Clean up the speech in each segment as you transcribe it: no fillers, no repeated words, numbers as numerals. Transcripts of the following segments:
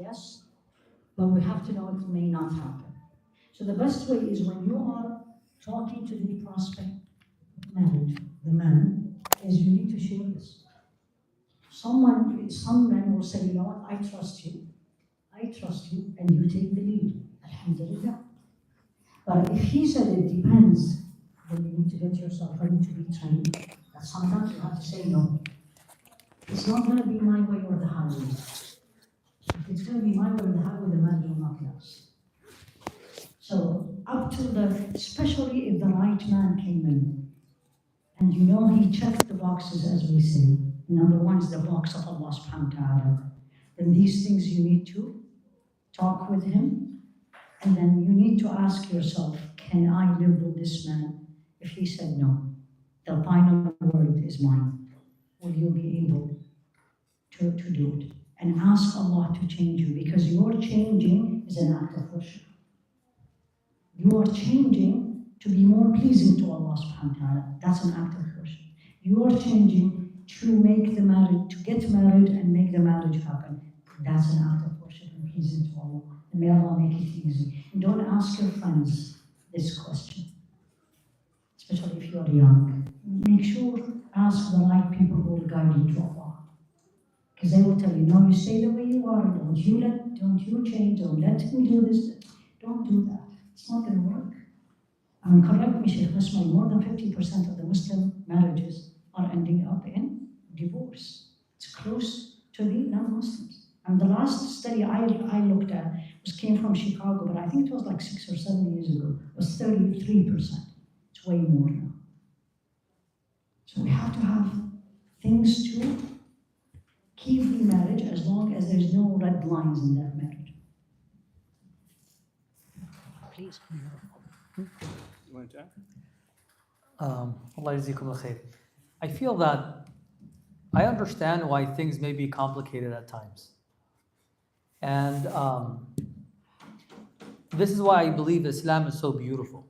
yes, but we have to know it may not happen. So the best way is when you are talking to the prospect marriage, the man, is you need to share this. Some men will say, you know what, I trust you, and you take the lead. Alhamdulillah. But if he said it depends, then you need to get yourself ready to be trained. That sometimes you have to say no. It's not going to be my way or the highway. If it's going to be my way or the highway, the man will not last. So up to especially if the right man came in, and you know he checked the boxes as we say. Number one is the box of Allah subhanahu wa ta'ala. Then these things you need to talk with him, and then you need to ask yourself, can I live with this man? If he said no, the final word is mine. Will you be able to do it? And ask Allah to change you, because your changing is an act of worship. You are changing to be more pleasing to Allah subhanahu wa ta'ala. That's an act of worship. You are changing to make the marriage, to get married and make the marriage happen. That's an act of worship and pleasing to Allah. And may Allah make it easy. And don't ask your friends this question, especially if you are young. Make sure, ask the right people who will guide you to Allah. Because they will tell you, no, you stay the way you are, don't you change, don't let him do this. Don't do that. It's not going to work. I mean, correct me, Sheikh, more than 50% of the Muslim marriages are ending up in divorce. It's close to the non-Muslims. And the last study I looked at came from Chicago, but I think it was like 6 or 7 years ago. It was 33%. It's way more now. So we have to have things to keep the marriage as long as there's no red lines in that marriage. Please. You want to add? Allah yazikum al-khair. I feel that I understand why things may be complicated at times. And this is why I believe Islam is so beautiful.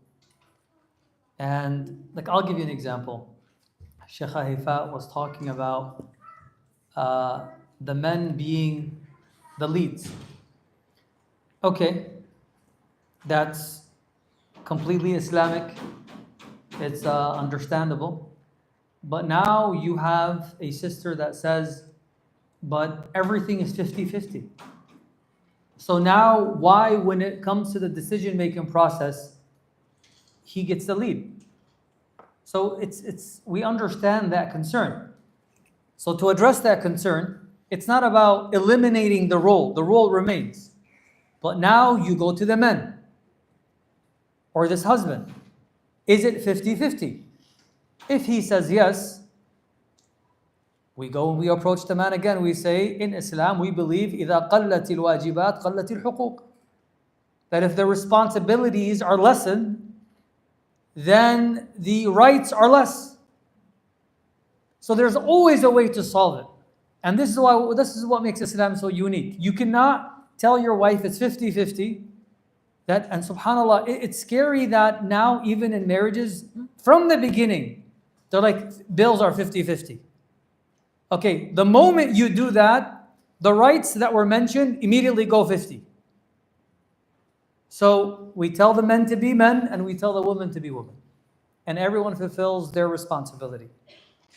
And like, I'll give you an example. Shaikhah Haifaa was talking about the men being the leads. Okay, that's completely Islamic. It's understandable. But now you have a sister that says, but everything is 50-50. So now why, when it comes to the decision-making process, he gets the lead? So we understand that concern. So to address that concern, it's not about eliminating the role. The role remains. But now you go to the men or this husband. Is it 50-50? If he says yes, we go and we approach the man again. We say, in Islam, we believe إِذَا قَلَّتِ الْوَاجِبَاتِ قَلَّتِ الْحُقُوقِ. That if the responsibilities are lessened, then the rights are less. So there's always a way to solve it. And this is what makes Islam so unique. You cannot tell your wife it's 50-50. And subhanAllah, it's scary that now even in marriages, from the beginning, they're like, bills are 50-50. Okay, the moment you do that, the rights that were mentioned immediately go 50. So we tell the men to be men and we tell the women to be women. And everyone fulfills their responsibility.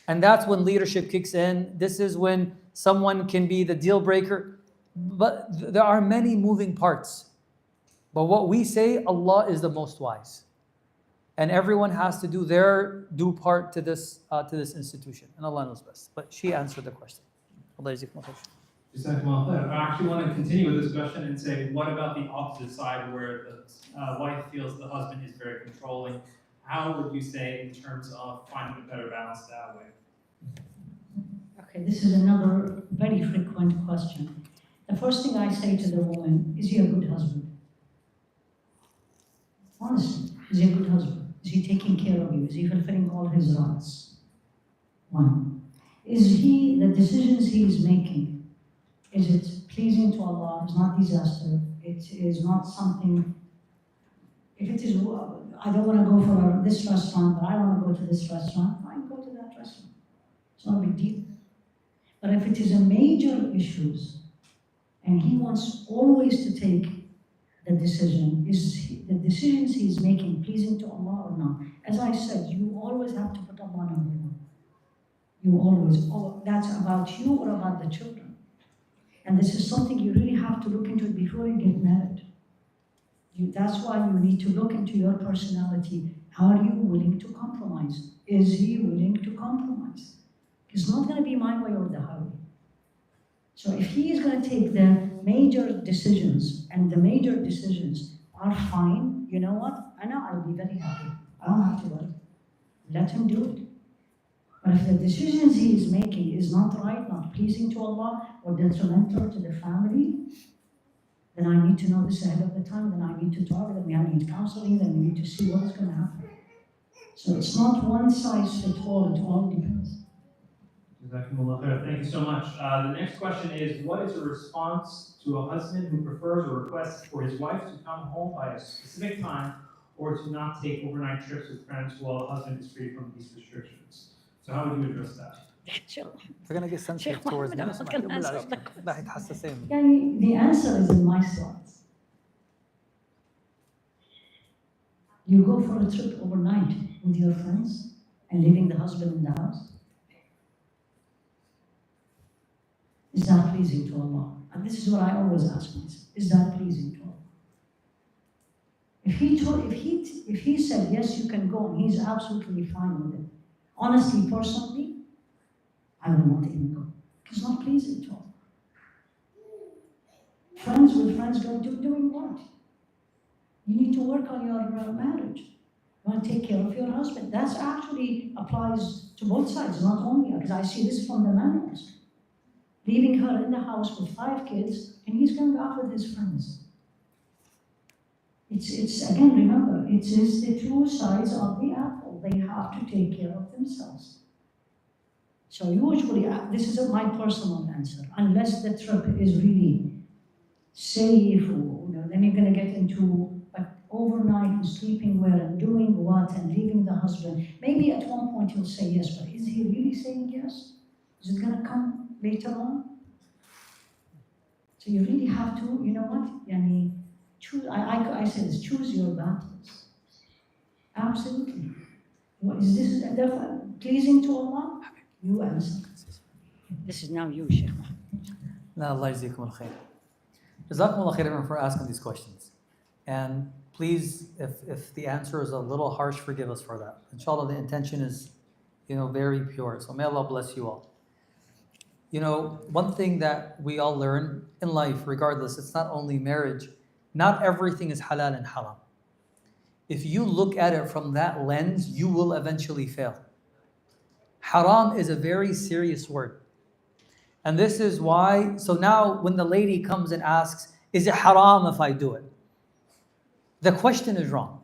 And that's when leadership kicks in. This is when someone can be the deal breaker. But there are many moving parts. But what we say, Allah is the most wise. And everyone has to do their due part to this institution. And Allah knows best. But she answered the question. Allah yazikum khair. I actually want to continue with this question and say, what about the opposite side where the wife feels the husband is very controlling? How would you say in terms of finding a better balance that way? Okay, this is another very frequent question. The first thing I say to the woman, is he a good husband? Honestly, is he a good husband? Is he taking care of you? Is he fulfilling all his rights? One. Is the decisions he is making, is it pleasing to Allah? It's not disaster. It is not something, if it is, I don't want to go for this restaurant, but I want to go to this restaurant, fine, go to that restaurant. It's not a big deal. But if it is a major issues, and he wants always to take the decision. The decisions he's making pleasing to Allah or not? As I said, you always have to put Allah number one. You always, that's about you or about the children. And this is something you really have to look into it before you get married. That's why you need to look into your personality. Are you willing to compromise? Is he willing to compromise? It's not going to be my way or the highway. So if he is going to take the major decisions, and the major decisions are fine, you know what? I'll be very happy. I don't have to worry. Let him do it. But if the decisions he is making is not right, not pleasing to Allah, or detrimental to the family, then I need to know this ahead of the time, then I need to talk, then we need counseling, then we need to see what's going to happen. So it's not one size fits all, it all depends. Thank you so much. The next question is, what is a response to a husband who prefers or requests for his wife to come home by a specific time or to not take overnight trips with friends while the husband is free from these restrictions? So how would you address that? We're going to get sensitive towards me. The answer is in my slides. You go for a trip overnight with your friends and leaving the husband in the house. Is that pleasing to Allah? And this is what I always ask myself. Is that pleasing to Allah? If he said, yes, you can go, and he's absolutely fine with it. Honestly, personally, I will not even go. It's not pleasing to Allah. Friends with friends doing what? You need to work on your marriage. You want to take care of your husband. That actually applies to both sides, not only, because I see this from the man also. Leaving her in the house with 5 kids, and he's going out with his friends. It's again, remember, it is the two sides of the apple. They have to take care of themselves. So usually, this is my personal answer. Unless the trip is really safe, or then you're going to get into overnight and sleeping where and doing what and leaving the husband. Maybe at one point he'll say yes, but is he really saying yes? Is it going to come later on? So you really have to, you know what? Choose. I say this: choose your battles. Absolutely. Is this pleasing to Allah? You answer. This is now you, Sheikh. Allah yajzikum al-khair. Jazakum Allah khairan for asking these questions. And please, if the answer is a little harsh, forgive us for that. Inshallah, the intention is, very pure. So may Allah bless you all. One thing that we all learn in life, regardless, it's not only marriage, not everything is halal and haram. If you look at it from that lens, you will eventually fail. Haram is a very serious word. And this is why, so now when the lady comes and asks, is it haram if I do it? The question is wrong.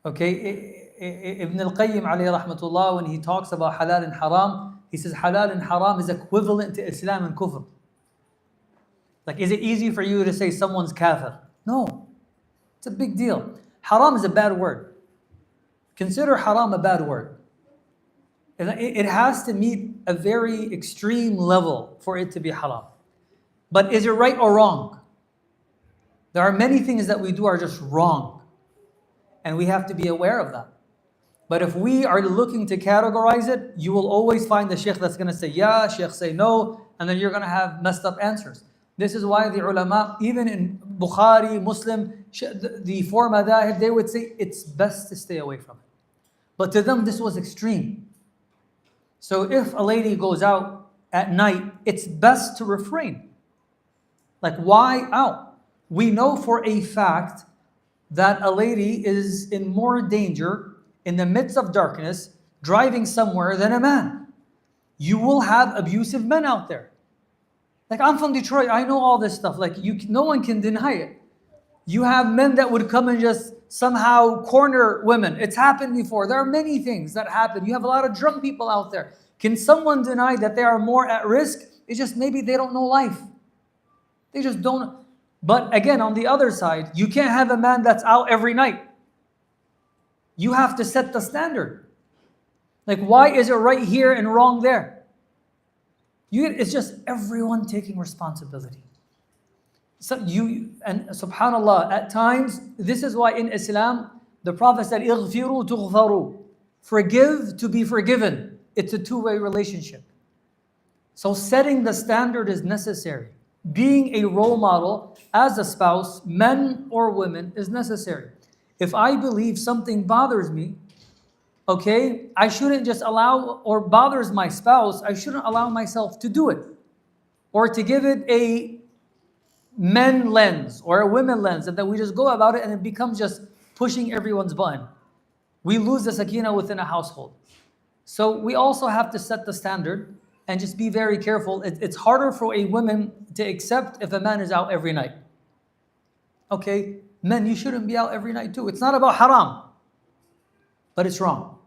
Okay, Ibn al-Qayyim alayhi rahmatullah, when he talks about halal and haram, he says halal and haram is equivalent to Islam and kufr. Like, is it easy for you to say someone's kafir? No, it's a big deal. Haram is a bad word. Consider haram a bad word. It has to meet a very extreme level for it to be haram. But is it right or wrong? There are many things that we do are just wrong. And we have to be aware of that. But if we are looking to categorize it, you will always find the sheikh that's going to say yeah, sheikh say no, and then you're going to have messed up answers. This is why the ulama, even in Bukhari, Muslim, the four madahib, they would say it's best to stay away from it. But to them, this was extreme. So if a lady goes out at night, it's best to refrain. Like, why out? We know for a fact that a lady is in more danger in the midst of darkness, driving somewhere than a man. You will have abusive men out there. Like, I'm from Detroit, I know all this stuff. Like, no one can deny it. You have men that would come and just somehow corner women. It's happened before. There are many things that happen. You have a lot of drunk people out there. Can someone deny that they are more at risk? It's just maybe they don't know life. They just don't. But again, on the other side, you can't have a man that's out every night. You have to set the standard. Like, why is it right here and wrong there? It's just everyone taking responsibility. So and subhanallah, at times, this is why in Islam, the Prophet said, "Ighfiru tughfaru." Forgive to be forgiven. It's a two-way relationship. So setting the standard is necessary. Being a role model as a spouse, men or women, is necessary. If I believe something bothers me, okay, I shouldn't just allow, or bothers my spouse, I shouldn't allow myself to do it. Or to give it a men lens or a women lens, and then we just go about it and it becomes just pushing everyone's button. We lose the sakina within a household. So we also have to set the standard and just be very careful. It's harder for a woman to accept if a man is out every night. Okay, men, you shouldn't be out every night too. It's not about haram, but it's wrong.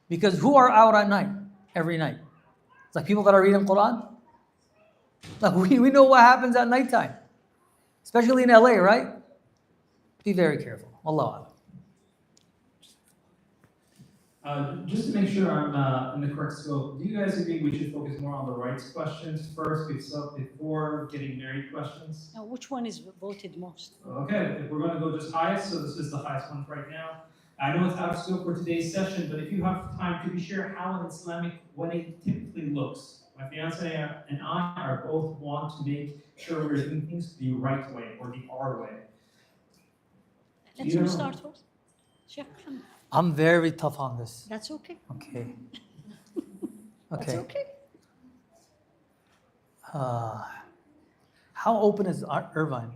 Because who are out at night, every night? It's like people that are reading Quran. Like we know what happens at nighttime, especially in LA, right? Be very careful. Wallahu a'lam. Just to make sure I'm in the correct scope, do you guys agree we should focus more on the rights questions first before getting married questions? Now, which one is voted most? Okay, if we're going to go just highest, so this is the highest one right now. I know it's out of scope for today's session, but if you have time, could you share how an Islamic wedding typically looks? My fiance and I are both want to make sure we're doing things the right way or the our way. Let's you start first. Sheikh. I'm very tough on this. That's okay. Okay. That's okay. How open is Irvine?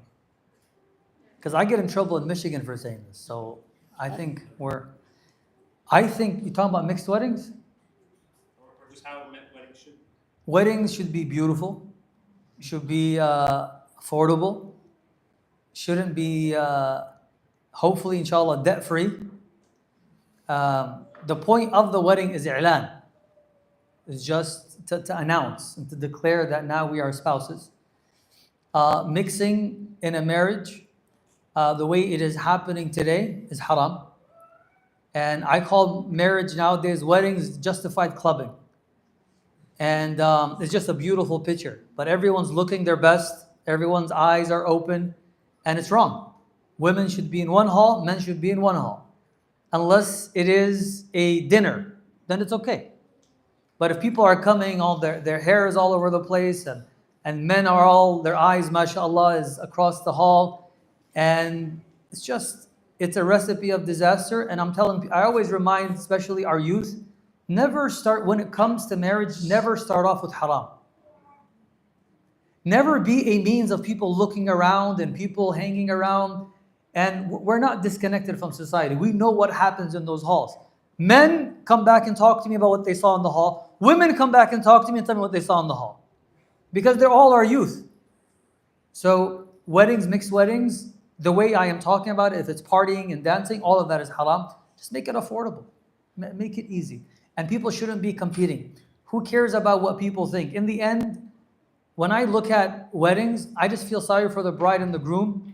Because I get in trouble in Michigan for saying this. So I think you're talking about mixed weddings? Or just how weddings should be. Weddings should be beautiful, should be affordable, shouldn't be, hopefully, inshallah, debt-free. The point of the wedding is i'lan. It's just to announce and to declare that now we are spouses. Mixing in a marriage, the way it is happening today, is haram. And I call marriage nowadays, weddings, justified clubbing. And it's just a beautiful picture. But everyone's looking their best, everyone's eyes are open, and it's wrong. Women should be in one hall, men should be in one hall. Unless it is a dinner, then it's okay. But if people are coming, all their hair is all over the place, and men are all, their eyes, mashallah, is across the hall, and it's a recipe of disaster. And I always remind, especially our youth, when it comes to marriage, never start off with haram. Never be a means of people looking around and people hanging around. And we're not disconnected from society. We know what happens in those halls. Men come back and talk to me about what they saw in the hall. Women come back and talk to me and tell me what they saw in the hall. Because they're all our youth. So weddings, mixed weddings, the way I am talking about it, if it's partying and dancing, all of that is haram. Just make it affordable. Make it easy. And people shouldn't be competing. Who cares about what people think? In the end, when I look at weddings, I just feel sorry for the bride and the groom,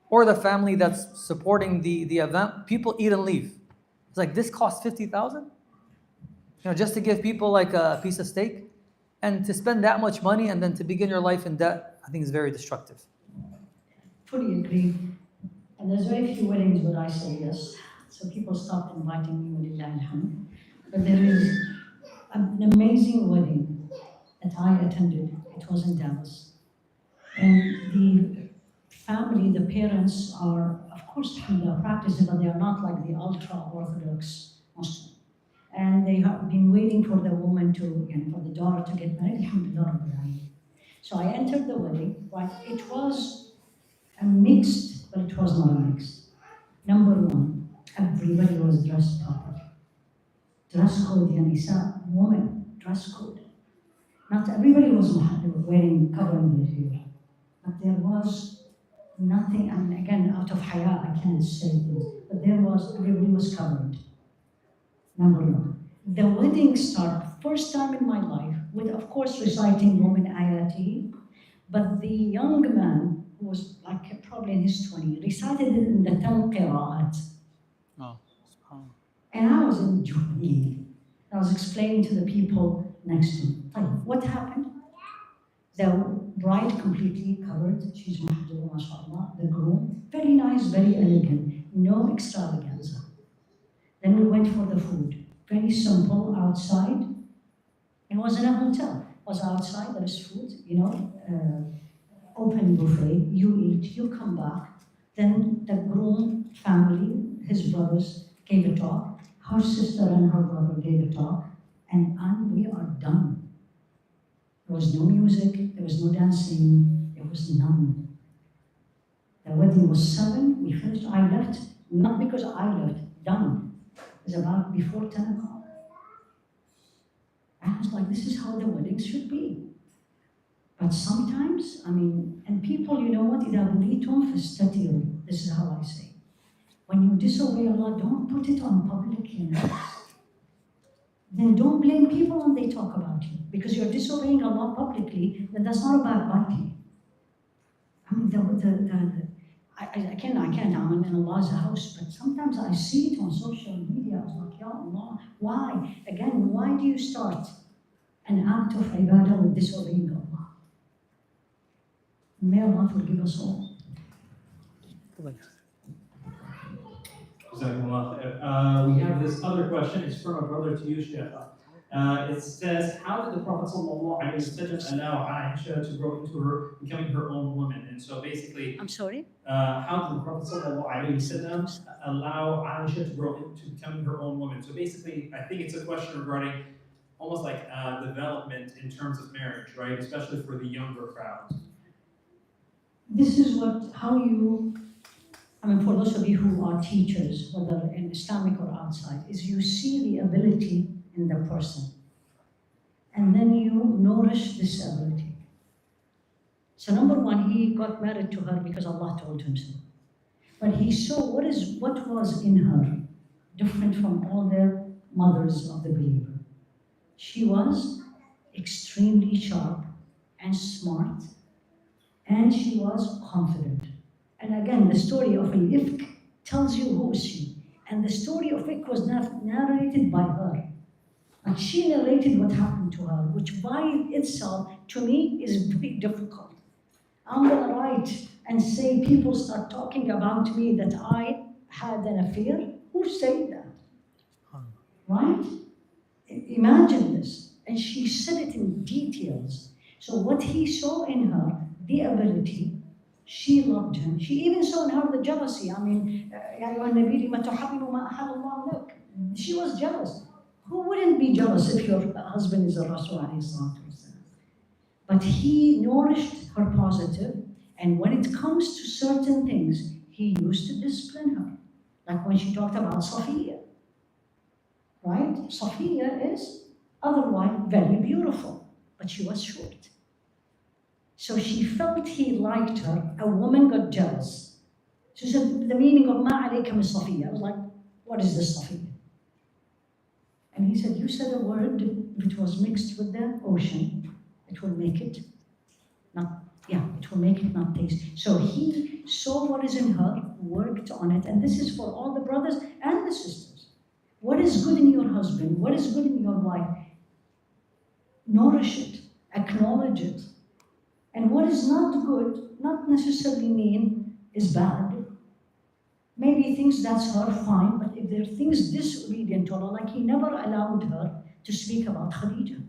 or the family that's supporting the event. People eat and leave. It's like, this costs $50,000? Just to give people like a piece of steak? And to spend that much money and then to begin your life in debt, I think is very destructive. Fully agree. And there's very few weddings where I say yes. So people stopped inviting me, walillahi alhamd. But there is an amazing wedding that I attended. It was in Dallas. And the family, the parents are, of course, practicing, but they are not like the ultra-Orthodox Muslim. And they have been waiting for the woman for the daughter to get married. Alhamdulillah. So I entered the wedding, right? It was a mixed, but it was not a mixed. Number one, everybody was dressed properly. Dress code, Nisa, woman, dress code. Not everybody was covering their hair. But there was nothing, and again, out of haya, I can't say this, but everybody was covered. Number one. The wedding started, first time in my life, with, of course, reciting woman ayati, but the young man, who was like probably in his 20s, recited it in the 10 qira'at. Oh. And I was enjoying it. I was explaining to the people next to me, what happened? The bride completely covered, she's mahjura, mashallah. The groom, very nice, very elegant, no extravaganza. Then we went for the food, very simple, outside. It wasn't a hotel, it was outside, there is food, open buffet, you eat, you come back. Then the groom family, his brothers, gave a talk, her sister and her brother gave a talk, and we are done. There was no music, there was no dancing, there was none. The wedding was 7, we finished, I left, not because I left, done. It was about before 10 o'clock. I was like, this is how the weddings should be. But sometimes, and people, you know what, إِذَا بُلِيتُمْ فَاسْتَتِرُوا. This is how I say. When you disobey Allah, don't put it on public, Then don't blame people when they talk about you. Because you're disobeying Allah publicly, then that's not about biting. I can't, I'm in Allah's house, but sometimes I see it on social media. I was like, Ya Allah, why? Again, why do you start an act of ibadah with disobeying Allah? May Allah forgive us all. We have this other question. It's from a brother to you, Sheikh. It says, how did the Prophet ﷺ allow Aisha to grow into her becoming her own woman? And so basically, I'm sorry? how did the Prophet ﷺ allow Aisha to grow into becoming her own woman? So basically, I think it's a question regarding almost like development in terms of marriage, right? Especially for the younger crowd. This is for those of you who are teachers, whether in Islamic or outside, is you see the ability in the person. And then you nourish this ability. So number one, he got married to her because Allah told him so. But he saw what was in her different from all the mothers of the believer. She was extremely sharp and smart, and she was confident. And again, the story of Al-Ifk tells you who is she. And the story of Ifk was narrated by her. And she narrated what happened to her, which by itself, to me, is very difficult. I'm going to write and say people start talking about me that I had an affair. Who said that? Right? Imagine this. And she said it in details. So what he saw in her, the ability, she loved him. She even saw in her the jealousy. She was jealous. Who wouldn't be jealous if your husband is a Rasul? But he nourished her positive, and when it comes to certain things, he used to discipline her. Like when she talked about Safiya. Right? Safiya is otherwise very beautiful, but she was short. So she felt he liked her. A woman got jealous. She said, the meaning of ma alayka min Safiya. I was like, what is this Safiya? And he said, you said a word, if it was mixed with the ocean, it will make it not taste. So he saw what is in her, worked on it, and this is for all the brothers and the sisters. What is good in your husband? What is good in your wife? Nourish it, acknowledge it. And what is not good, not necessarily mean, is bad. Maybe things that's her, fine, but if there are things disobedient to Allah, like he never allowed her to speak about Khadija.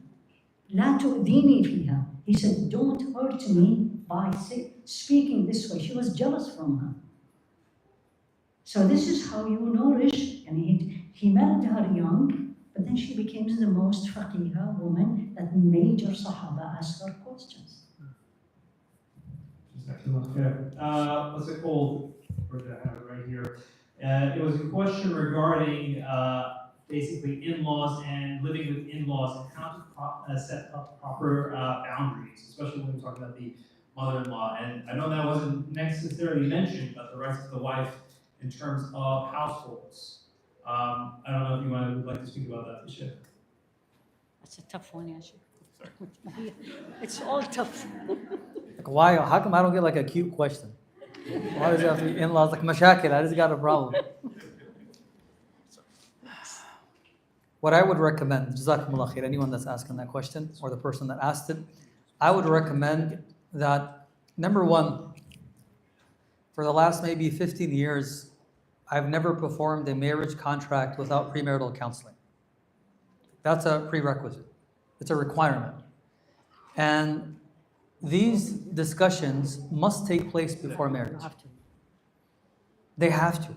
La tu'dini fiha. He said, don't hurt me by speaking this way. She was jealous from her. So this is how you nourish. And he married her young, but then she became the most faqihah woman that major Sahaba asked her questions. What's it called? I have it right here. It was a question regarding basically in-laws and living with in-laws and how to set up proper boundaries, especially when we're talking about the mother-in-law. And I know that wasn't necessarily mentioned, but the rights of the wife in terms of households. I don't know if you would like to speak about that, Sheikh. That's a tough one, Yashir. It's all tough. Like why? How come I don't get like a cute question? Why does it have to be in-laws? Like mashakil, I just got a problem. What I would recommend, Jazakumullah khair, anyone that's asking that question or the person that asked it, I would recommend that, number one, for the last maybe 15 years, I've never performed a marriage contract without premarital counseling. That's a prerequisite. It's a requirement. And these discussions must take place before marriage. They have to.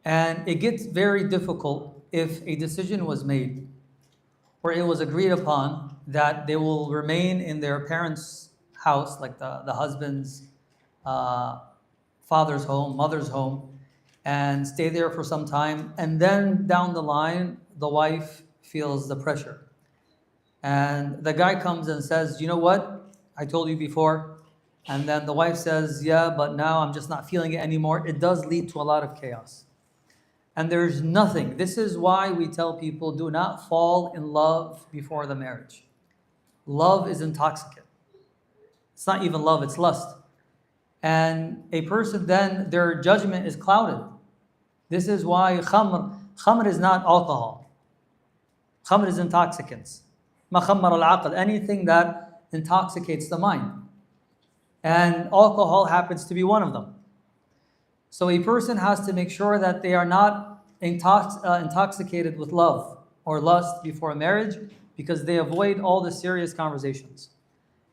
And it gets very difficult if a decision was made or it was agreed upon that they will remain in their parents' house, like the husband's father's home, mother's home, and stay there for some time. And then down the line, the wife feels the pressure. And the guy comes and says, you know what? I told you before. And then the wife says, yeah, but now I'm just not feeling it anymore. It does lead to a lot of chaos. And there's nothing. This is why we tell people, do not fall in love before the marriage. Love is intoxicant. It's not even love, it's lust. And a person then, their judgment is clouded. This is why khamr is not alcohol. Khamr is intoxicants. Ma khammar al-aql, anything that intoxicates the mind. And alcohol happens to be one of them. So a person has to make sure that they are not intoxicated with love or lust before marriage, because they avoid all the serious conversations.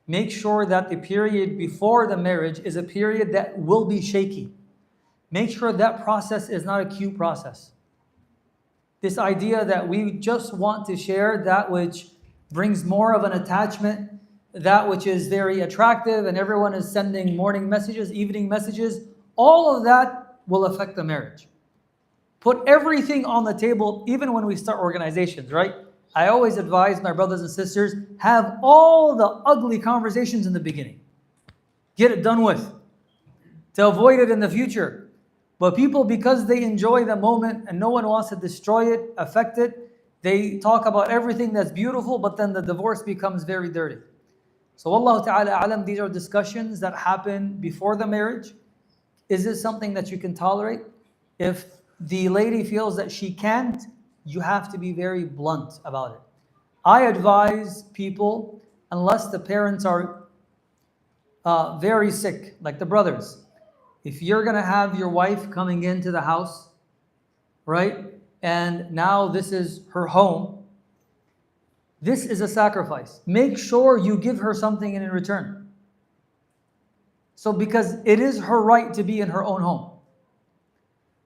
Make sure that the period before the marriage is a period that will be shaky. Make sure that process is not a cute process. This idea that we just want to share that which brings more of an attachment, that which is very attractive, and everyone is sending morning messages, evening messages, all of that will affect the marriage. Put everything on the table, even when we start organizations, right? I always advise my brothers and sisters, have all the ugly conversations in the beginning. Get it done with, to avoid it in the future. But people, because they enjoy the moment and no one wants to destroy it, affect it, they talk about everything that's beautiful, but then the divorce becomes very dirty. So Wallahu ta'ala alam, these are discussions that happen before the marriage. Is this something that you can tolerate? If the lady feels that she can't, you have to be very blunt about it. I advise people, unless the parents are very sick, like the brothers, if you're going to have your wife coming into the house, right, and now this is her home, this is a sacrifice. Make sure you give her something in return. So because it is her right to be in her own home.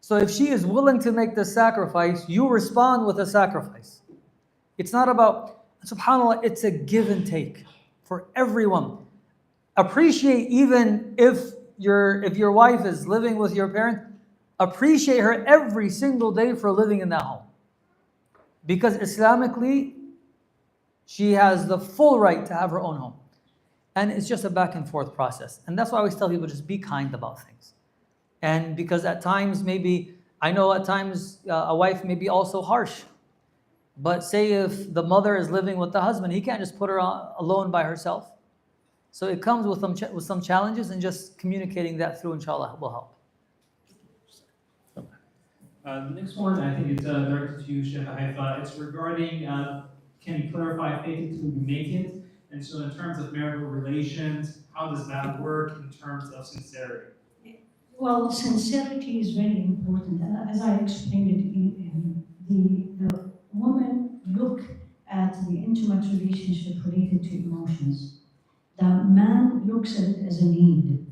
So if she is willing to make the sacrifice, you respond with a sacrifice. It's not about, subhanAllah, it's a give and take for everyone. Appreciate, even if your wife is living with your parent, appreciate her every single day for living in that home. Because Islamically, she has the full right to have her own home. And it's just a back and forth process. And that's why I always tell people, just be kind about things. And because at times, maybe, I know at times a wife may be also harsh. But say if the mother is living with the husband, he can't just put her alone by herself. So it comes with some challenges, and just communicating that through, inshallah, will help. The next one, I think it's directed to you, Sheikh Haifaa. It's regarding, can you clarify faith until you make it? And so in terms of marital relations, how does that work in terms of sincerity? Well, sincerity is very important. As I explained it, the woman look at the intimate relationship related to emotions. The man looks at it as a need.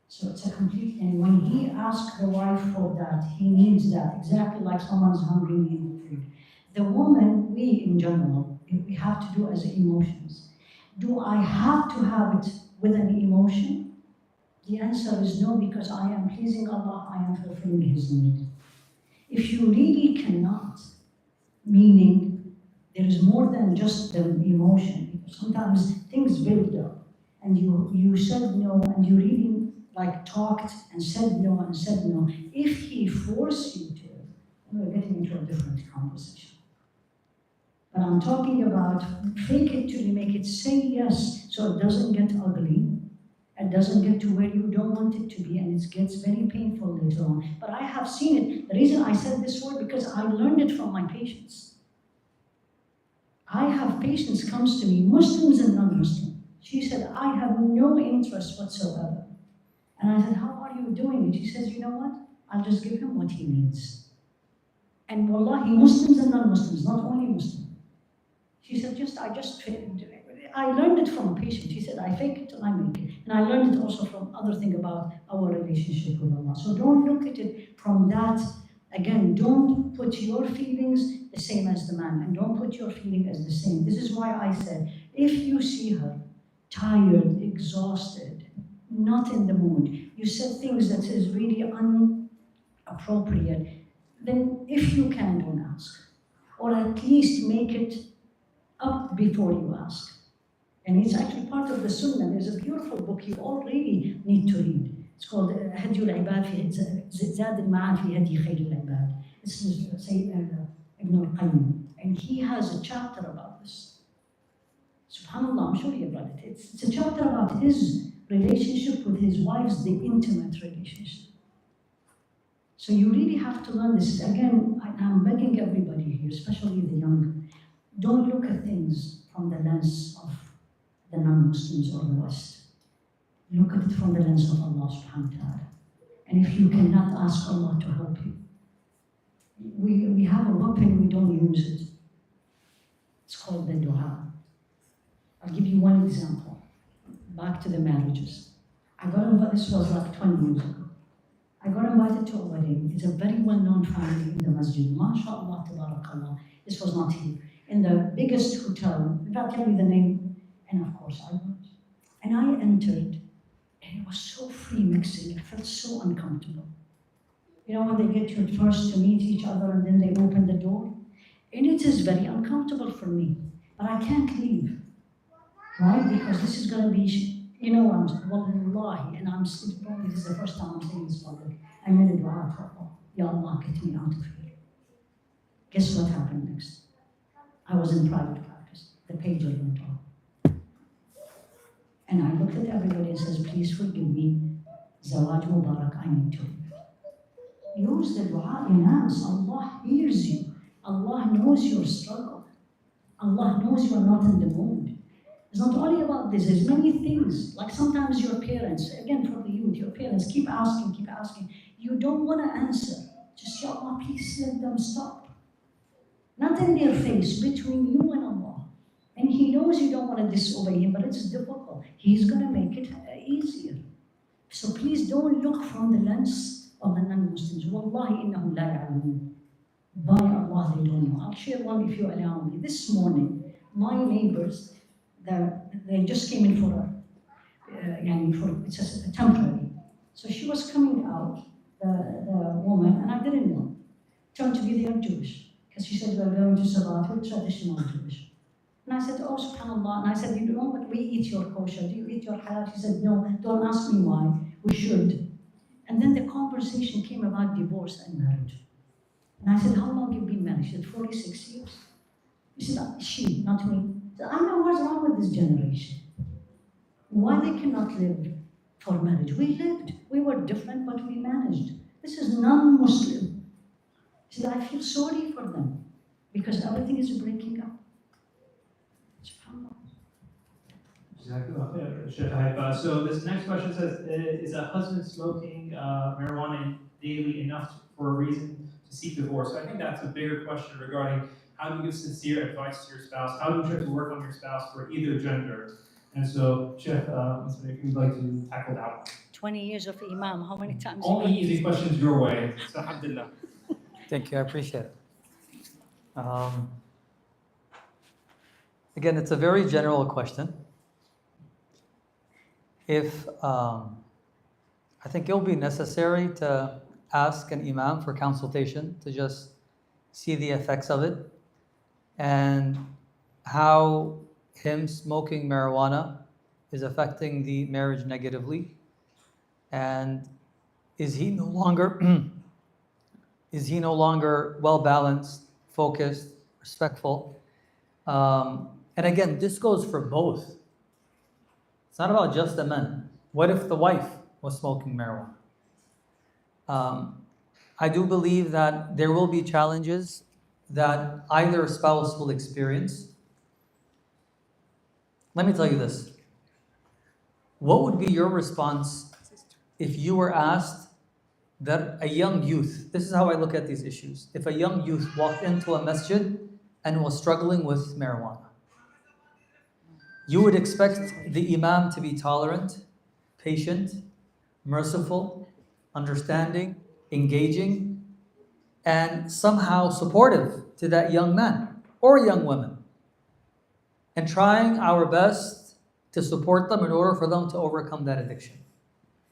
So it's a complete, and when he asks the wife for that, he needs that, exactly like someone's hungry needing food. The woman, we in general, we have to do as emotions. Do I have to have it with an emotion? The answer is no, because I am pleasing Allah, I am fulfilling His need. If you really cannot, meaning there is more than just the emotion, because sometimes things build up, and you said no, and you really talked and said no and said no. If he forced you to, then we're getting into a different conversation. But I'm talking about fake it till you make it, say yes, so it doesn't get ugly. It doesn't get to where you don't want it to be, and it gets very painful later on. But I have seen it. The reason I said this word, because I learned it from my patients. I have patients comes to me, Muslims and non-Muslim. She said, I have no interest whatsoever. And I said, how are you doing it? She says, you know what? I'll just give him what he needs. And wallahi, Muslims and non-Muslims, not only Muslims. She said, I learned it from a patient. She said, I fake it till I make it. And I learned it also from other thing about our relationship with Allah. So don't look at it from that. Again, don't put your feelings the same as the man, and don't put your feeling as the same. This is why I said, if you see her tired, exhausted, not in the mood, you said things that is really inappropriate, then if you can, don't ask. Or at least make it up before you ask. And it's actually part of the Sunnah. There's a beautiful book you all really need to read. It's called هدي العباد في زاد المعاد في هدي خير العباد. This is Sayyid Ibn al-Qayyim. And he has a chapter about this. SubhanAllah, I'm sure you've read it. It's a chapter about his relationship with his wives, the intimate relationship. So you really have to learn this. Again, I'm begging everybody here, especially the young, don't look at things from the lens of the non-Muslims or the West. Look at it from the lens of Allah subhanahu wa ta'ala. And if you cannot ask Allah to help you, we have a weapon, we don't use it. It's called the dua. I'll give you one example. Back to the marriages. This was like 20 years ago. I got invited to a wedding. It's a very well-known family in the masjid. MashaAllah, tabarakallah. This was not here. In the biggest hotel. I'll tell you the name. And of course I went. And I entered. And it was so free mixing. I felt so uncomfortable. You know when they get you first to meet each other and then they open the door? And it is very uncomfortable for me. But I can't leave. Right? Because this is going to be, you know, wallahi, and probably this is the first time I'm saying this public. I made a dua for Allah. Ya Allah, get me out of here. Guess what happened next? I was in private practice. The pager went on. And I looked at everybody and says, please forgive me. Zawaj Mubarak, I need to leave. Use the dua in us. Allah hears you. Allah knows your struggle. Allah knows you are not in the mood. It's not only about this, there's many things. Like sometimes your parents, again for the youth, your parents keep asking. You don't want to answer. Just, Ya Allah, please let them stop. Not in their face, between you and Allah. And He knows you don't want to disobey Him, but it's difficult. He's going to make it easier. So please don't look from the lens of the non-Muslims. Wallahi innahum la ya'lamun. By Allah, they don't know. I'll share one if you allow me. This morning, my neighbors, they just came in for it's a temporary. So she was coming out, the woman, and I didn't know. Turned to be they are Jewish. Because she said, we're going to Sabat, we're traditional Jewish. And I said, oh, subhanAllah. And I said, you know what, we eat your kosher, do you eat your halal? She said, no, don't ask me why, we should. And then the conversation came about divorce and marriage. And I said, how long have you been married? She said, 46 years. She said, she, not me. I said, I know what's wrong with this generation. Why they cannot live for marriage? We lived. We were different, but we managed. This is non-Muslim. She said, I feel sorry for them because everything is breaking up. Sheikh, so this next question says, is a husband smoking marijuana daily enough for a reason to seek divorce? So I think that's a bigger question regarding how do you give sincere advice to your spouse? How do you try to work on your spouse for either gender? And so, Sheikh, if you'd like to tackle that one. 20 years of Imam, how many times? Only easy questions your way. So, alhamdulillah. Thank you, I appreciate it. Again, it's a very general question. If I think it'll be necessary to ask an imam for consultation to just see the effects of it and how him smoking marijuana is affecting the marriage negatively, and is he no longer well balanced, focused, respectful? And again, this goes for both. It's not about just the men. What if the wife was smoking marijuana? I do believe that there will be challenges that either spouse will experience. Let me tell you this. What would be your response if you were asked that a young youth, this is how I look at these issues, if a young youth walked into a masjid and was struggling with marijuana, you would expect the imam to be tolerant, patient, merciful, understanding, engaging, and somehow supportive to that young man or young woman, and trying our best to support them in order for them to overcome that addiction.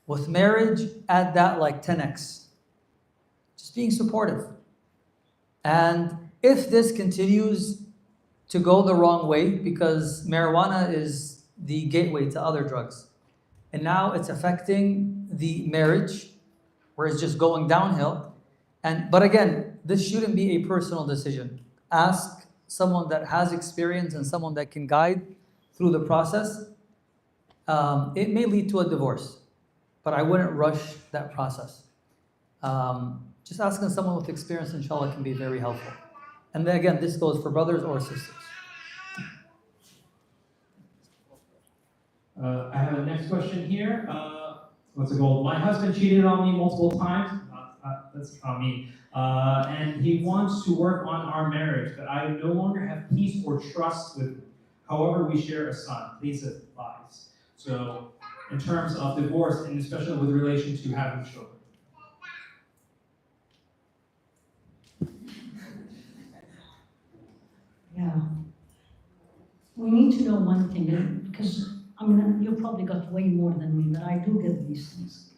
With marriage, add that like 10x. Just being supportive. And if this continues to go the wrong way, because marijuana is the gateway to other drugs, and now it's affecting the marriage, where it's just going downhill. But again, this shouldn't be a personal decision. Ask someone that has experience and someone that can guide through the process. It may lead to a divorce, but I wouldn't rush that process. Just asking someone with experience, inshallah, can be very helpful. And then again, this goes for brothers or sisters. I have a next question here. What's it called? My husband cheated on me multiple times. That's not me. And he wants to work on our marriage, but I no longer have peace or trust with him. However, we share a son. Please advise. So, in terms of divorce, and especially with relation to having children. Yeah. We need to know one thing, because you probably got way more than me, but I do get these things.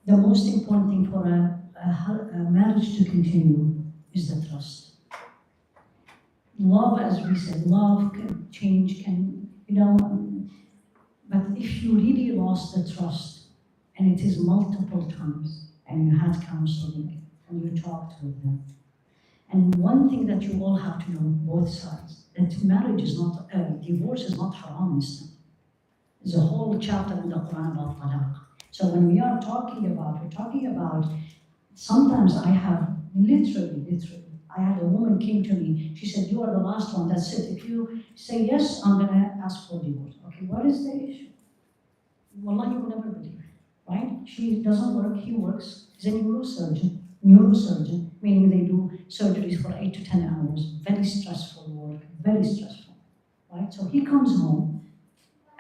The most important thing for a marriage to continue is the trust. Love, as we said, love can change, but if you really lost the trust, and it is multiple times, and you had counseling, and you talked with them, and one thing that you all have to know, both sides, that marriage is not, divorce is not haram instant. There's a whole chapter in the Quran about talaq. So when we are talking about, we're talking about, sometimes I have literally, I had a woman came to me, she said, you are the last one, that's it. If you say yes, I'm gonna ask for divorce. Okay, what is the issue? Wallah, you will never believe, right? She doesn't work, he works, he's a neurosurgeon, meaning they do surgeries for 8 to 10 hours, very stressful work, very stressful, right? So he comes home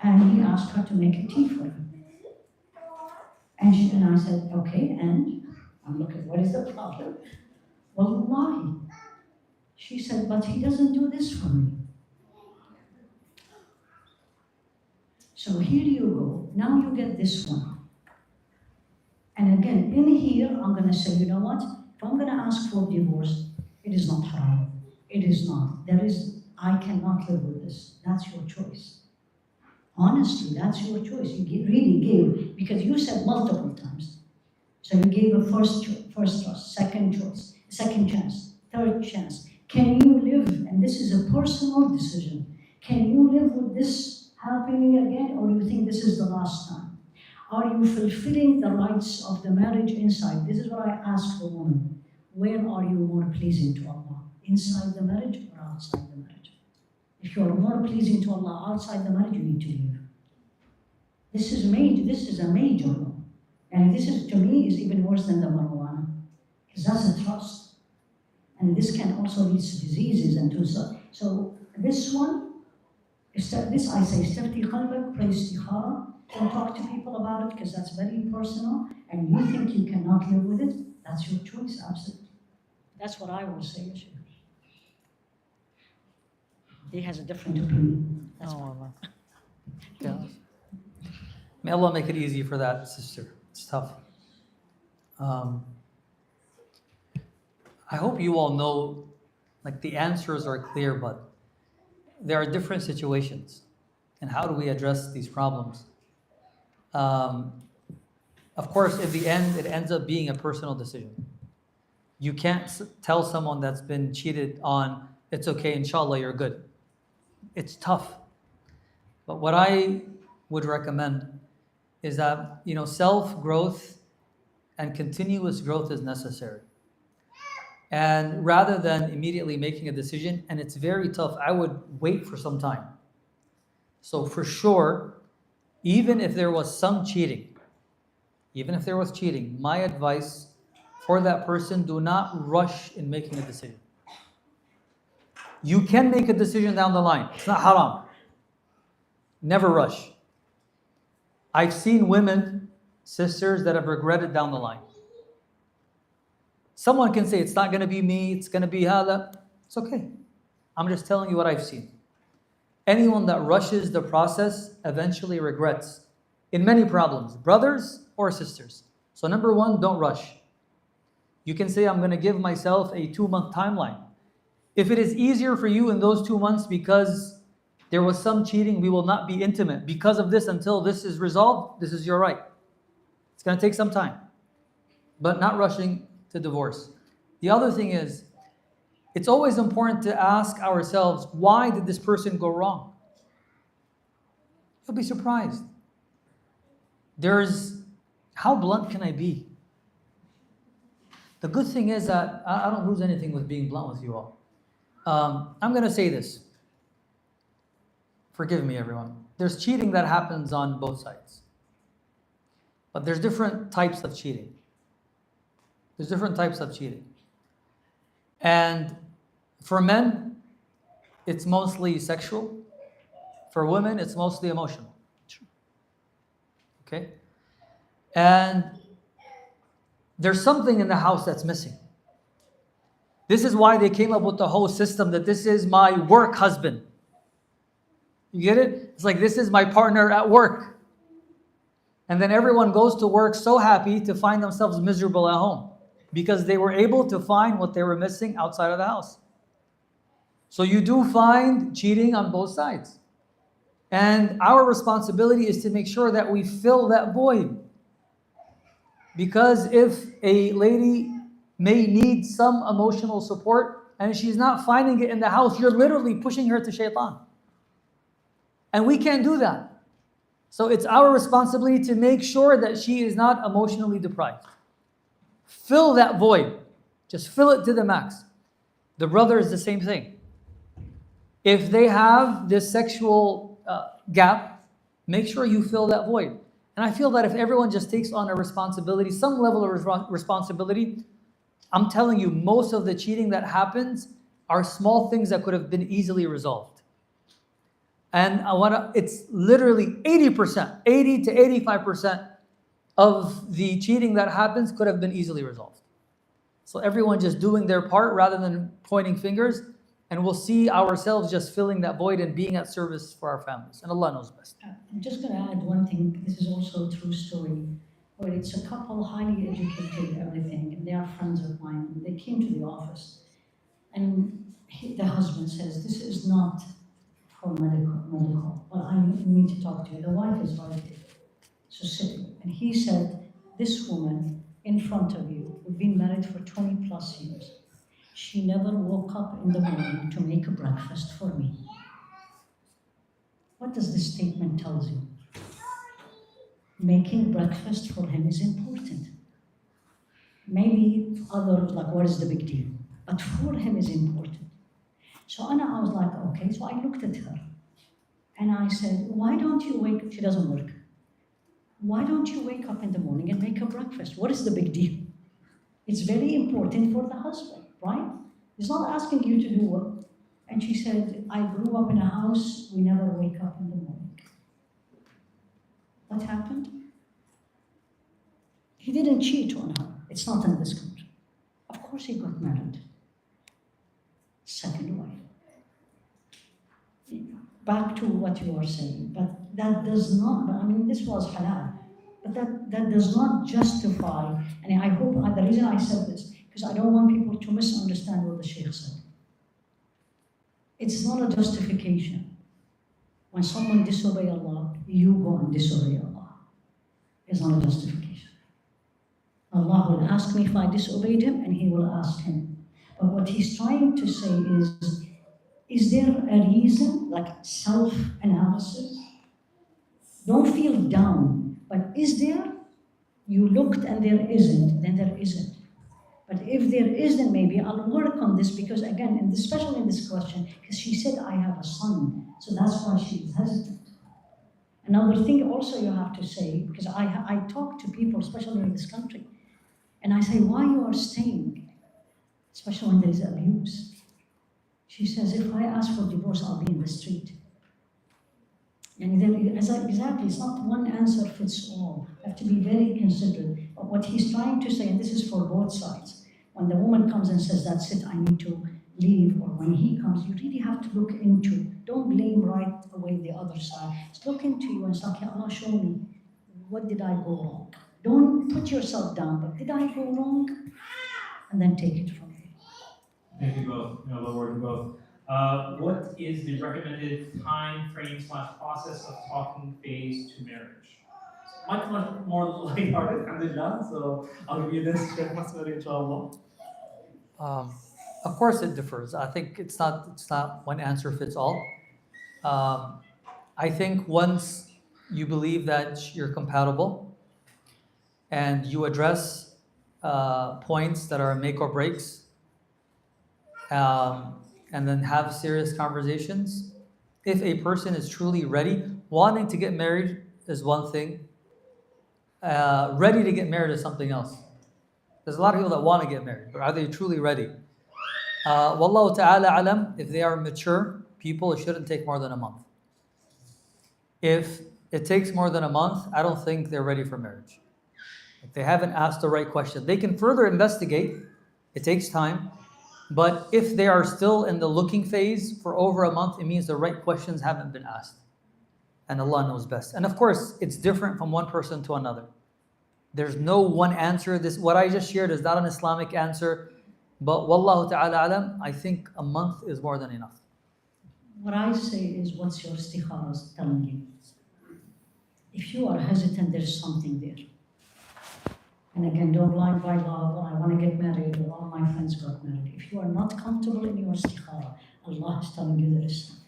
and he asked her to make a tea for him. And I said, okay, and I'm looking, what is the problem? Well, why? She said, but he doesn't do this for me. So here you go, now you get this one. And again, in here, I'm gonna say, you know what? If I'm gonna ask for divorce, it is not haram. It is not. I cannot live with this. That's your choice. Honestly, that's your choice. You really gave, because you said multiple times. So you gave a first trust, second choice, second chance, third chance. Can you live, and this is a personal decision, can you live with this happening again, or do you think this is the last time? Are you fulfilling the rights of the marriage inside? This is what I ask for women. Where are you more pleasing to Allah? Inside the marriage or outside the marriage? If you are more pleasing to Allah outside the marriage, you need to leave. This is a major one. And this is, to me, is even worse than the marijuana. Because that's a trust. And this can also lead to diseases and to so this one, I say, istafti qalbak, pray istikhara. Don't talk to people about it because that's very personal. And you think you cannot live with it, that's your choice, absolutely. That's what I will say, Sheikh. He has a different opinion. That's Allah. Yeah. May Allah make it easy for that sister. It's tough. I hope you all know, the answers are clear, but there are different situations. And how do we address these problems? Of course, in the end, it ends up being a personal decision. You can't tell someone that's been cheated on, it's okay, inshallah, you're good. It's tough. But what I would recommend is that, self-growth and continuous growth is necessary. And rather than immediately making a decision, and it's very tough, I would wait for some time. So for sure, even if there was some cheating, even if there was cheating, my advice for that person, do not rush in making a decision. You can make a decision down the line. It's not haram. Never rush. I've seen women, sisters that have regretted down the line. Someone can say, it's not going to be me, it's going to be hada. It's okay. I'm just telling you what I've seen. Anyone that rushes the process eventually regrets in many problems, brothers or sisters. So number one, don't rush. You can say, I'm going to give myself a 2-month timeline. If it is easier for you in those 2 months because there was some cheating, we will not be intimate because of this until this is resolved, this is your right. It's going to take some time, but not rushing to divorce. The other thing is, it's always important to ask ourselves, why did this person go wrong? You'll be surprised. How blunt can I be? The good thing is that I don't lose anything with being blunt with you all. I'm going to say this. Forgive me, everyone. There's cheating that happens on both sides. But there's different types of cheating. There's different types of cheating. And for men, it's mostly sexual. For women, it's mostly emotional. Okay? And there's something in the house that's missing. This is why they came up with the whole system that this is my work husband. You get it? It's like, this is my partner at work. And then everyone goes to work so happy to find themselves miserable at home because they were able to find what they were missing outside of the house. So you do find cheating on both sides. And our responsibility is to make sure that we fill that void. Because if a lady may need some emotional support and she's not finding it in the house, you're literally pushing her to shaitan. And we can't do that. So it's our responsibility to make sure that she is not emotionally deprived. Fill that void. Just fill it to the max. The brother is the same thing. If they have this sexual gap, make sure you fill that void. And I feel that if everyone just takes on a responsibility, some level of responsibility, I'm telling you, most of the cheating that happens are small things that could have been easily resolved. And it's literally 80%, 80 to 85% of the cheating that happens could have been easily resolved. So everyone just doing their part rather than pointing fingers, and we'll see ourselves just filling that void and being at service for our families. And Allah knows best. I'm just going to add one thing. This is also a true story, where it's a couple, highly educated, everything, and they are friends of mine. They came to the office, and the husband says, "This is not for medical, but I need to talk to you." The wife is right there, so sitting. And he said, "This woman in front of you, we've been married for 20 plus years. She never woke up in the morning to make a breakfast for me." What does this statement tell you? Making breakfast for him is important. Maybe others, like, what is the big deal? But for him is important. So I was like, okay. So I looked at her and I said, why don't you wake, she doesn't work. Why don't you wake up in the morning and make a breakfast? What is the big deal? It's very important for the husband, right? He's not asking you to do work. And she said, I grew up in a house, we never wake up in the morning. What happened? He didn't cheat on her. It's not in this country. Of course he got married. Second wife. Back to what you are saying, but that does not, I mean, this was halal, but that does not justify, and I hope, the reason I said this, because I don't want people to misunderstand what the Sheikh said. It's not a justification. When someone disobeys Allah, you go and disobey Allah. It's not a justification. Allah will ask me if I disobeyed him, and he will ask him. But what he's trying to say is there a reason, like self-analysis? Don't feel down, but is there? You looked and there isn't, then there isn't. But if there is, then maybe I'll work on this, because again, especially in this question, because she said, I have a son, so that's why she is hesitant. Another thing also you have to say, because I talk to people, especially in this country, and I say, why you are staying, especially when there is abuse. She says, if I ask for divorce, I'll be in the street. And then, exactly, it's not one answer fits all. You have to be very considerate. But what he's trying to say, and this is for both sides, when the woman comes and says, that's it, I need to leave, or when he comes, you really have to look into, don't blame right away the other side. Just look into you and say, okay, Allah, show me, what did I go wrong? Don't put yourself down, but did I go wrong? And then take it from there. Thank you both. No, Lord, you both. What is the recommended time frame / process of talking phase to marriage? Much more lighthearted, alhamdulillah. So I'll give you this, Sheikh Almasmari, inshallah. Of course it differs. I think it's not one answer fits all. I think once you believe that you're compatible and you address points that are make or breaks, and then have serious conversations. If a person is truly ready, wanting to get married is one thing. Ready to get married is something else. There's a lot of people that want to get married, but are they truly ready? Wallahu ta'ala alam, if they are mature people, it shouldn't take more than a month. If it takes more than a month, I don't think they're ready for marriage. If they haven't asked the right question, they can further investigate. It takes time. But if they are still in the looking phase for over a month, it means the right questions haven't been asked. And Allah knows best. And of course, it's different from one person to another. There's no one answer. What I just shared is not an Islamic answer. But Wallahu ta'ala alam, I think a month is more than enough. What I say is, what's your istikhara telling you? If you are hesitant, there's something there. And again, don't blind by love, I want to get married, or all my friends got married. If you are not comfortable in your istikhara, Allah is telling you there is something.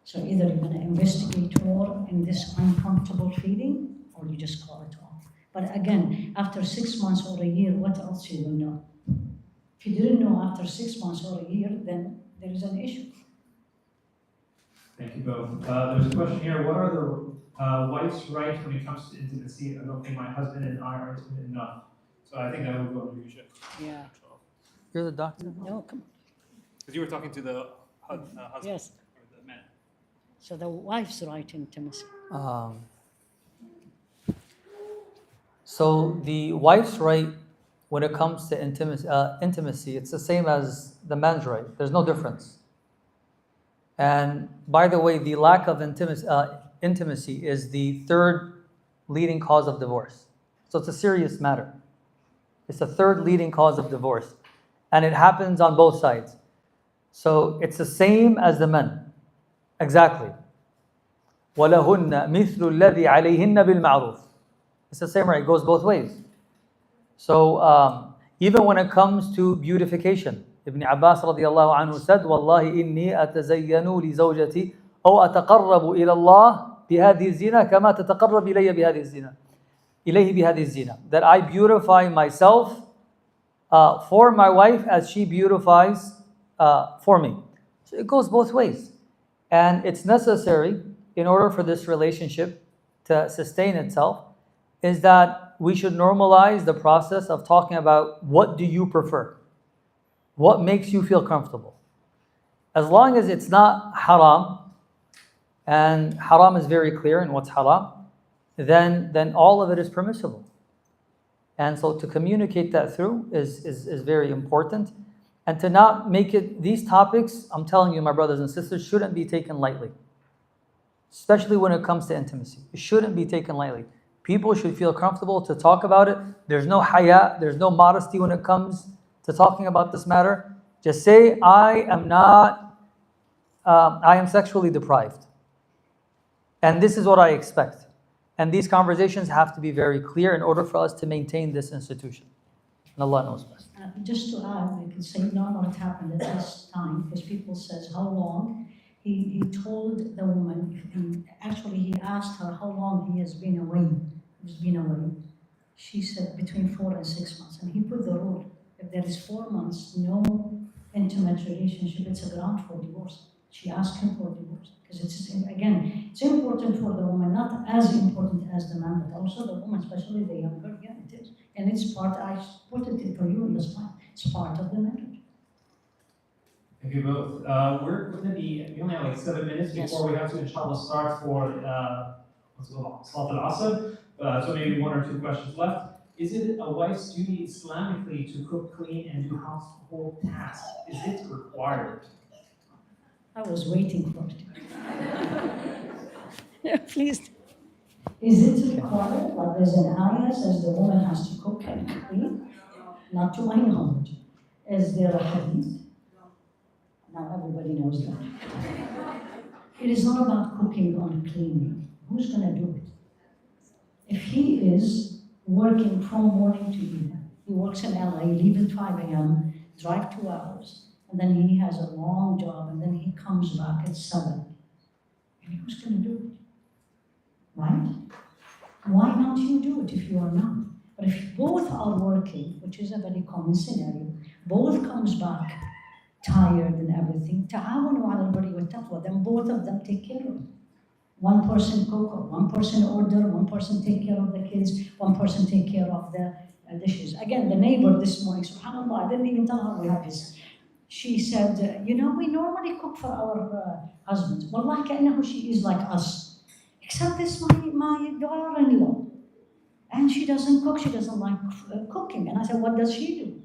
So either you're going to investigate more in this uncomfortable feeling, or you just call it off. But again, after 6 months or a year, what else you will know? If you didn't know after 6 months or a year, then there is an issue. Thank you both. There's a question here. What are the wife's rights when it comes to intimacy? I don't think my husband and I are intimate enough. So I think I will go to you, Sheikh. Yeah. You're the doctor? No, come on. Because you were talking to the husband Yes. or the man. So the wife's right intimacy. So the wife's right when it comes to intimacy, it's the same as the man's right. There's no difference. And by the way, the lack of intimacy is the third leading cause of divorce. So it's a serious matter. It's the third leading cause of divorce. And it happens on both sides. So it's the same as the men. Exactly. وَلَهُنَّ مِثْلُ الَّذِي عَلَيْهِنَّ بِالْمَعْرُوفِ. It's the same right. It goes both ways. So even when it comes to beautification, Ibn Abbas radiallahu anhu said, وَاللَّهِ إِنِّي أَتَزَيَّنُ لِزَوْجَتِي أَوْ أَتَقَرَّبُ إِلَى اللَّهِ بِهَذِهِ الزِّينَةِ كَمَا تَتَقَرَّبْ إِلَيَّ بِهَذِهِ الزِّينَةِ إِلَيْهِ بِهَذِهِ الزِّينَةِ. That I beautify myself for my wife as she beautifies for me. So it goes both ways. And it's necessary in order for this relationship to sustain itself is that we should normalize the process of talking about what do you prefer? What makes you feel comfortable? As long as it's not haram, and haram is very clear in what's haram, then all of it is permissible. And so to communicate that through is very important. And to not make it, these topics, I'm telling you, my brothers and sisters, shouldn't be taken lightly. Especially when it comes to intimacy. It shouldn't be taken lightly. People should feel comfortable to talk about it. There's no haya, there's no modesty when it comes to talking about this matter. Just say, I am sexually deprived. And this is what I expect. And these conversations have to be very clear in order for us to maintain this institution. And Allah knows best. Just to add, I can say no, what happened at this time, because people says how long. He told the woman, and actually he asked her how long he has been away. He's been away. She said between 4 and 6 months. And he put the rule, if there is 4 months, no intimate relationship, it's a ground for divorce. She asked him for a divorce. Because it's important for the woman, not as important as the man, but also the woman, especially the younger. Yeah, it is. And it's part, I put it for you in the spine. It's part of the marriage. Thank you both. We're going to be, we only have like 7 minutes Yes. before we have to, inshallah, start for Salat al-Asr. So maybe 1 or 2 questions left. Is it a wife's duty Islamically to cook, clean, and do household tasks? Is it required? I was waiting for it. Yeah, please. Is it required? Like there's an ayah says the woman has to cook and clean? Not to my knowledge. Is there a hadith? Now everybody knows that. It is not about cooking or cleaning. Who's going to do it? If he is working from morning to evening, he works in LA, leave at 5 a.m., drive 2 hours, and then he has a long job, and then he comes back at 7. And who's going to do it? Right? Why not you do it if you are not? But if both are working, which is a very common scenario, both comes back tired and everything, تعاونوا على البر والتقوى, then both of them take care of it. One person cook, or one person order, one person take care of the kids, one person take care of the dishes. Again, the neighbor this morning, subhanAllah, I didn't even tell her we have this. She said, we normally cook for our husbands. Wallah, كأنه she is like us. Except this, my daughter-in-law. And she doesn't cook, she doesn't like cooking. And I said, what does she do?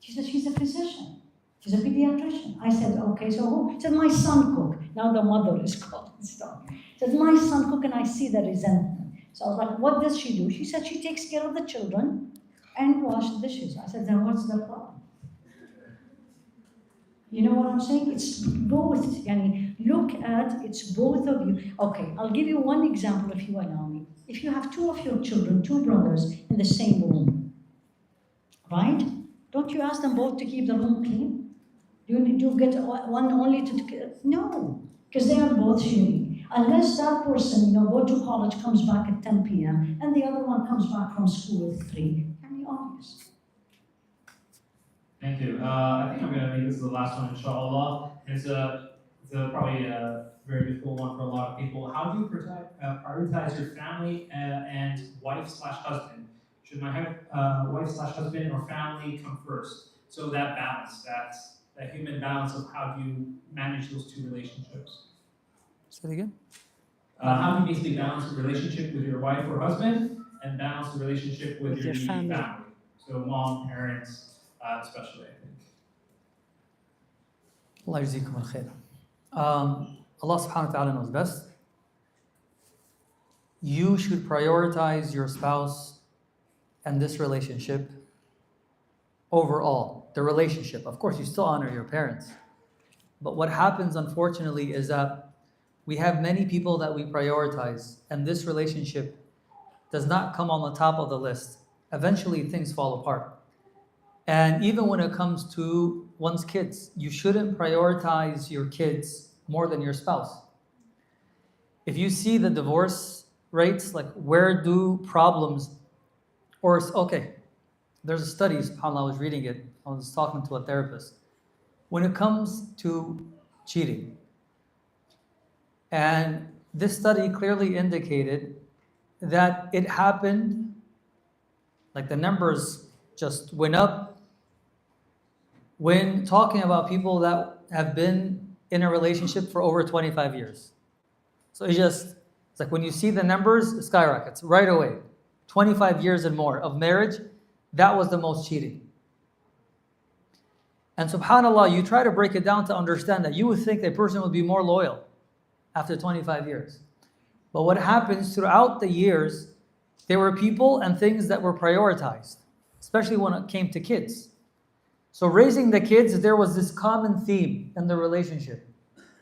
She said, she's a physician. She's a pediatrician. I said, okay, so who? She said, my son cook. Now the mother is called and stuff. She said, my son cook, and I see the resentment. So I was like, what does she do? She said, she takes care of the children and wash the dishes. I said, then what's the problem? You know what I'm saying? It's both. Yani, look at, it's both of you. Okay, I'll give you one example if you allow me. If you have 2 of your children, 2 brothers in the same room, right? Don't you ask them both to keep the room clean? Do you get one only to, no, because they are both sharing. Unless that person, go to college, comes back at 10 p.m., and the other one comes back from school at 3. I mean, obvious. Thank you. I think I'm going to make this the last one, inshallah. It's probably a very difficult one for a lot of people. How do you prioritize your family and wife/husband? Should my wife/husband or family come first? So that balance, that human balance of how do you manage those 2 relationships? Say it again. How do you basically balance the relationship with your wife or husband and balance the relationship with your family. family? So mom, parents, especially, I think. Allah yazikum al-khair. Allah subhanahu wa ta'ala knows best. You should prioritize your spouse and this relationship overall. The relationship. Of course, you still honor your parents. But what happens, unfortunately, is that we have many people that we prioritize, and this relationship does not come on the top of the list. Eventually, things fall apart. And even when it comes to one's kids, you shouldn't prioritize your kids more than your spouse. If you see the divorce rates, like where do problems, there's a study, subhanAllah, I was reading it, I was talking to a therapist. When it comes to cheating, and this study clearly indicated that it happened, like the numbers just went up when talking about people that have been in a relationship for over 25 years. So it's like when you see the numbers, it skyrockets right away. 25 years and more of marriage, that was the most cheating. And subhanAllah, you try to break it down to understand that you would think a person would be more loyal after 25 years. But what happens throughout the years, there were people and things that were prioritized, especially when it came to kids. So raising the kids, there was this common theme in the relationship,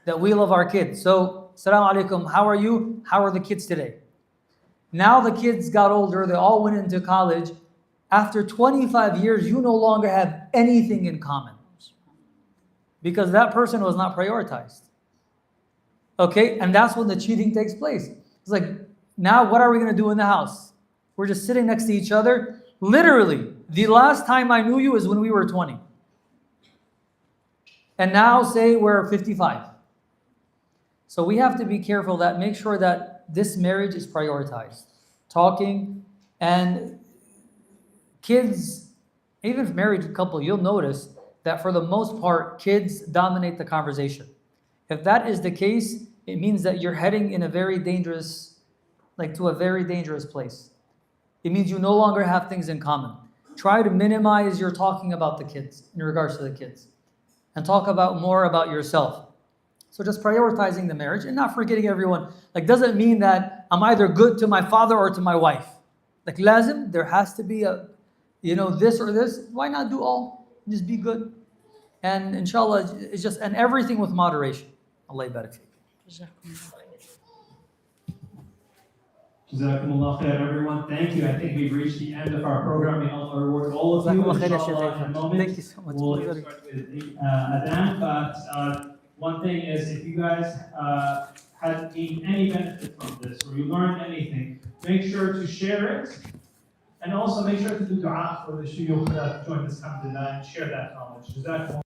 that we love our kids. So, Assalamu alaikum, how are you? How are the kids today? Now the kids got older, they all went into college. After 25 years, you no longer have anything in common because that person was not prioritized. Okay, and that's when the cheating takes place. It's like, now what are we going to do in the house? We're just sitting next to each other. Literally, the last time I knew you is when we were 20. And now say we're 55. So we have to be careful that make sure that this marriage is prioritized. Talking and kids, even if married couple, you'll notice that for the most part, kids dominate the conversation. If that is the case, it means that you're heading in a very dangerous, to a very dangerous place. It means you no longer have things in common. Try to minimize your talking about the kids, in regards to the kids, and talk more about yourself. So just prioritizing the marriage and not forgetting everyone. Doesn't mean that I'm either good to my father or to my wife. Lazim, there has to be a, this or this. Why not do all? Just be good. And inshallah, it's just, and everything with moderation. Allah yabarak feek. Jazakumullah khair, everyone. Thank you. I think we've reached the end of our program. May Allah reward all of you. Inshallah, in a moment, Thank you so much. we'll start with the adhan. But one thing is, if you guys had gained any benefit from this, or you learned anything, make sure to share it. And also make sure to do dua for the shuyukh that joined us, alhamdulillah, and share that knowledge.